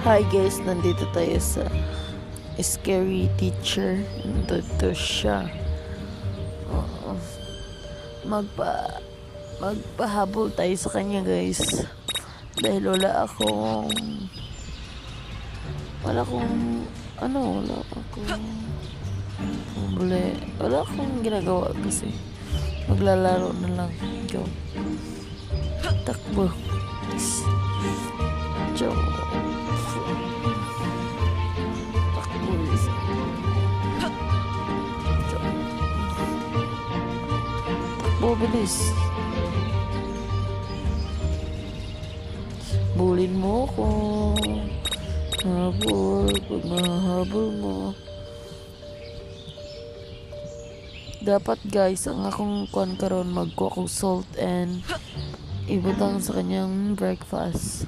Hi guys, nandito tayo sa Scary Teacher. Nandito siya. Oo. Magpahabol tayo sa kanya guys. Dahil wala akong ginagawa kasi maglalaro na lang. Go. Takbo. Go. Takbo, bilis. Bulin mo ko. Habol. Pag mahabol mo. Dapat guys, ang akong kuan karon magkuha kong salt and ibutang sa kanyang breakfast.